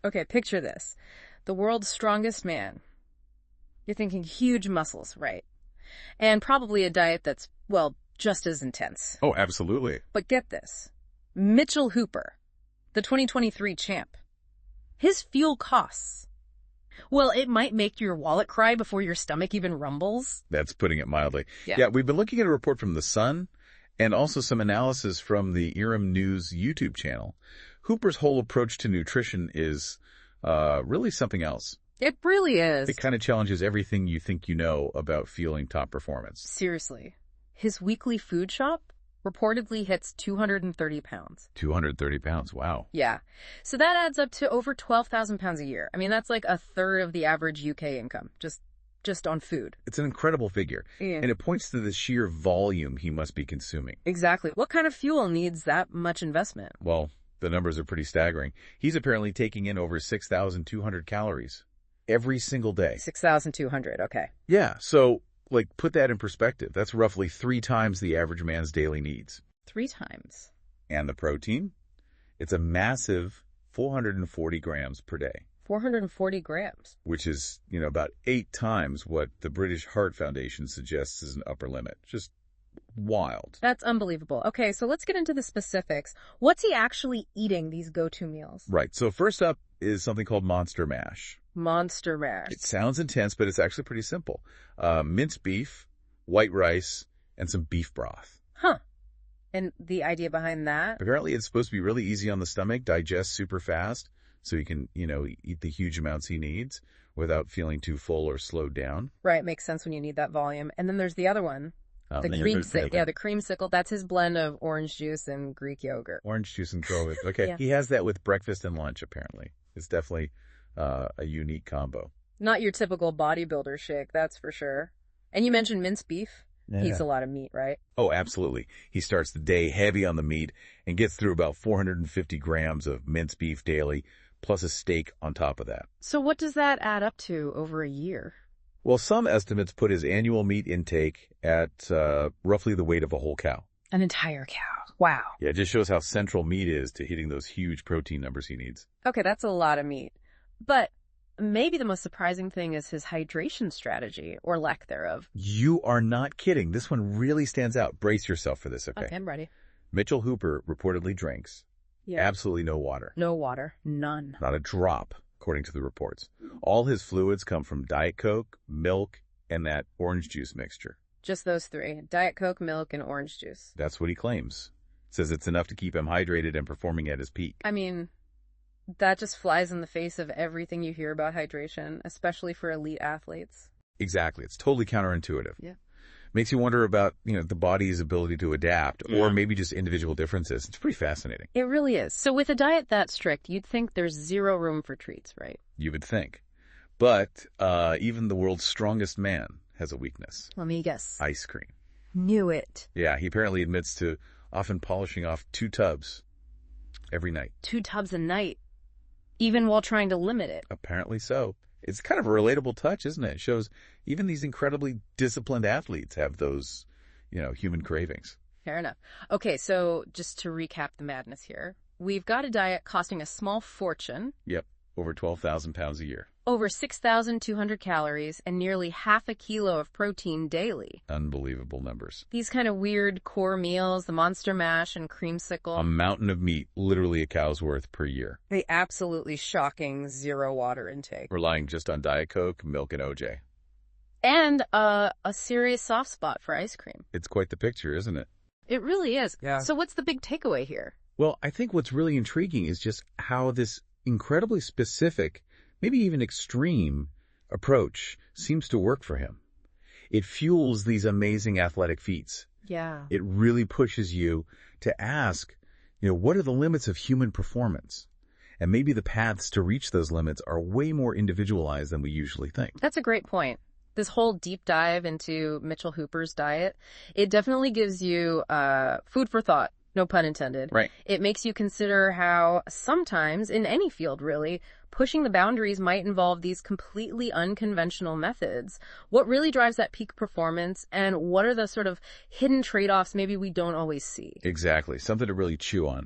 Okay, picture this. The world's strongest man. You're thinking huge muscles, right? And probably a diet that's, well, just as intense. Oh, absolutely. But get this. Mitchell Hooper, the 2023 champ. His fuel costs. Well, it might make your wallet cry before your stomach even rumbles. That's putting it mildly. Yeah. Yeah, we've been looking at a report from The Sun and also some analysis from the Iram News YouTube channel. Hooper's whole approach to nutrition is really something else. It really is. It kind of challenges everything you think you know about fueling top performance. Seriously. His weekly food shop reportedly hits 230 pounds. 230 pounds, wow. Yeah. So that adds up to over 12,000 pounds a year. I mean, that's like a third of the average UK income, just on food. It's an incredible figure, Yeah. and it points to the sheer volume he must be consuming. Exactly. What kind of fuel needs that much investment? Well, the numbers are pretty staggering. He's apparently taking in over 6,200 calories every single day. 6,200, okay. Yeah, so, put that in perspective. That's roughly 3 times the average man's daily needs. 3 times. And the protein? It's a massive 440 grams per day. 440 grams. Which is, about 8 times what the British Heart Foundation suggests is an upper limit. Just wild. That's unbelievable. Okay, so let's get into the specifics. What's he actually eating, these go-to meals? Right, so first up is something called Monster Mash. Monster Mash. It sounds intense, but it's actually pretty simple. Minced beef, white rice, and some beef broth. Huh. And the idea behind that? Apparently it's supposed to be really easy on the stomach, digest super fast, so he can, eat the huge amounts he needs without feeling too full or slowed down. Right, makes sense when you need that volume. And then there's the other one. The creamsicle. Yeah, the creamsicle. That's his blend of orange juice and Greek yogurt. Orange juice and clove. Okay, Yeah. He has that with breakfast and lunch, apparently. It's definitely a unique combo. Not your typical bodybuilder shake, that's for sure. And you mentioned minced beef. Yeah. He eats a lot of meat, right? Oh, absolutely. He starts the day heavy on the meat and gets through about 450 grams of minced beef daily, plus a steak on top of that. So what does that add up to over a year? Well, some estimates put his annual meat intake at roughly the weight of a whole cow. An entire cow. Wow. Yeah, it just shows how central meat is to hitting those huge protein numbers he needs. Okay, that's a lot of meat. But maybe the most surprising thing is his hydration strategy, or lack thereof. You are not kidding. This one really stands out. Brace yourself for this, okay? Okay, I'm ready. Mitchell Hooper reportedly drinks absolutely no water. No water. None. Not a drop, according to the reports. All his fluids come from Diet Coke, milk, and that orange juice mixture. Just those 3. Diet Coke, milk, and orange juice. That's what he claims. Says it's enough to keep him hydrated and performing at his peak. I mean, that just flies in the face of everything you hear about hydration, especially for elite athletes. Exactly. It's totally counterintuitive. Yeah. Makes you wonder about, the body's ability to adapt or maybe just individual differences. It's pretty fascinating. It really is. So with a diet that strict, you'd think there's zero room for treats, right? You would think. But even the world's strongest man has a weakness. Let me guess. Ice cream. Knew it. Yeah, he apparently admits to often polishing off 2 tubs every night. 2 tubs a night, even while trying to limit it. Apparently so. It's kind of a relatable touch, isn't it? It shows even these incredibly disciplined athletes have those, human cravings. Fair enough. Okay, so just to recap the madness here, we've got a diet costing a small fortune. Yep, over 12,000 pounds a year. Over 6,200 calories and nearly half a kilo of protein daily. Unbelievable numbers. These kind of weird core meals, the Monster Mash and creamsicle. A mountain of meat, literally a cow's worth per year. The absolutely shocking zero water intake. Relying just on Diet Coke, milk, and OJ. And a serious soft spot for ice cream. It's quite the picture, isn't it? It really is. Yeah. So what's the big takeaway here? Well, I think what's really intriguing is just how this incredibly specific, maybe even extreme approach seems to work for him. It fuels these amazing athletic feats. Yeah. It really pushes you to ask, what are the limits of human performance? And maybe the paths to reach those limits are way more individualized than we usually think. That's a great point. This whole deep dive into Mitchell Hooper's diet, it definitely gives you food for thought. No pun intended. Right. It makes you consider how sometimes, in any field really, pushing the boundaries might involve these completely unconventional methods. What really drives that peak performance, and what are the sort of hidden trade-offs maybe we don't always see? Exactly. Something to really chew on.